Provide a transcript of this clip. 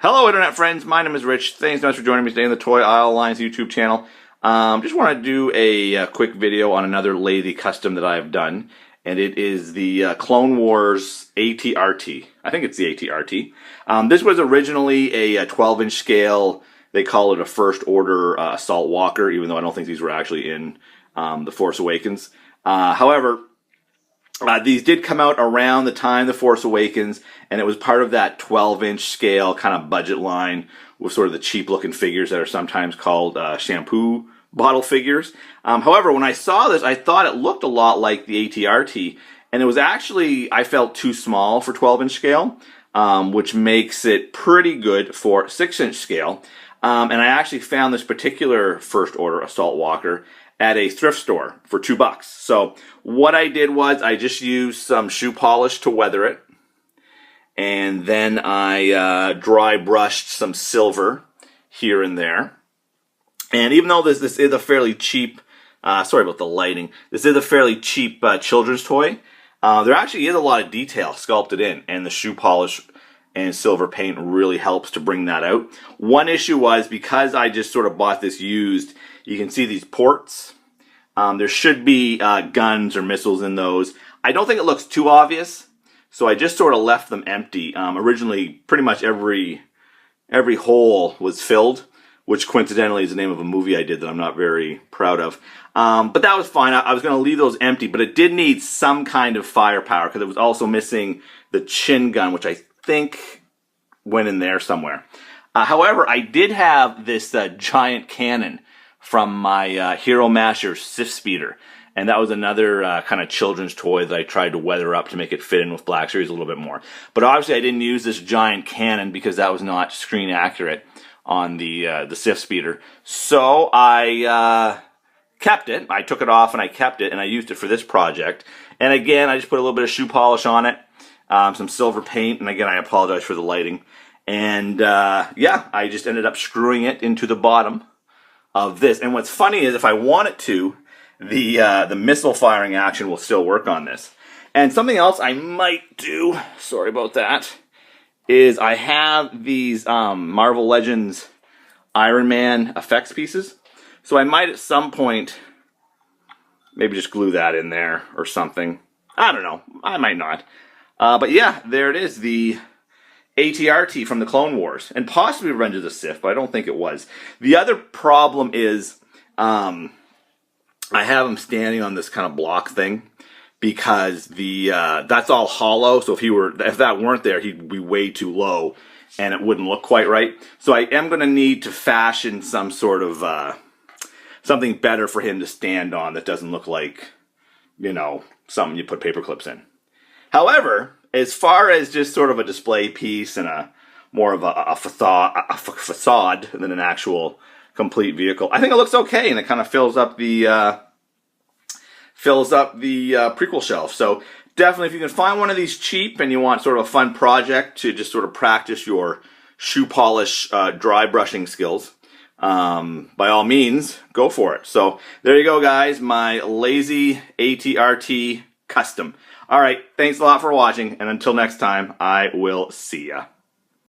Hello Internet friends, my name is Rich. Thanks so much for joining me today on the Toy Aisle Alliance YouTube channel. Just want to do a quick video on another lathe custom that I've done. And it is the Clone Wars ATRT. I think it's the ATRT. This was originally a 12-inch scale. They call it a first order assault walker, even though I don't think these were actually in The Force Awakens. However, these did come out around the time The Force Awakens, and it was part of that 12-inch scale kind of budget line with sort of the cheap-looking figures that are sometimes called shampoo bottle figures. However, when I saw this, I thought it looked a lot like the ATRT, and it was actually, I felt, too small for 12-inch scale, which makes it pretty good for 6-inch scale. And I actually found this particular first order assault walker at a thrift store for $2. So what I did was I just used some shoe polish to weather it, and then I dry brushed some silver here and there. And even though this is a fairly cheap, sorry about the lighting, this is a fairly cheap children's toy, there actually is a lot of detail sculpted in, and the shoe polish and silver paint really helps to bring that out. One issue was, because I just sort of bought this used, you can see these ports. There should be guns or missiles in those. I don't think it looks too obvious, so I just sort of left them empty. Originally, pretty much every hole was filled, which coincidentally is the name of a movie I did that I'm not very proud of. But that was fine. I was going to leave those empty, but it did need some kind of firepower, because it was also missing the chin gun, which I think went in there somewhere. However, I did have this giant cannon from my Hero Masher Sith Speeder, and that was another kind of children's toy that I tried to weather up to make it fit in with Black Series a little bit more. But obviously I didn't use this giant cannon because that was not screen accurate on the Sith Speeder. So I kept it. I took it off and I kept it, and I used it for this project. And again, I just put a little bit of shoe polish on it, some silver paint, and again, I apologize for the lighting. And yeah, I just ended up screwing it into the bottom of this. And what's funny is, if I wanted to, the missile firing action will still work on this. And something else I might do, sorry about that, is I have these Marvel Legends Iron Man effects pieces. So I might at some point maybe just glue that in there or something. I don't know. I might not. But yeah, there it is, the ATRT from the Clone Wars, and possibly Revenge of the Sith, but I don't think it was. The other problem is I have him standing on this kind of block thing, because the that's all hollow. So if that weren't there, he'd be way too low, and it wouldn't look quite right. So I am going to need to fashion some sort of something better for him to stand on that doesn't look like, you know, something you put paper clips in. However, as far as just sort of a display piece and a more of a facade than an actual complete vehicle, I think it looks okay, and it kind of fills up the prequel shelf. So definitely, if you can find one of these cheap and you want sort of a fun project to just sort of practice your shoe polish dry brushing skills, by all means, go for it. So there you go, guys, my lazy ATRT custom. All right, thanks a lot for watching, and until next time, I will see ya.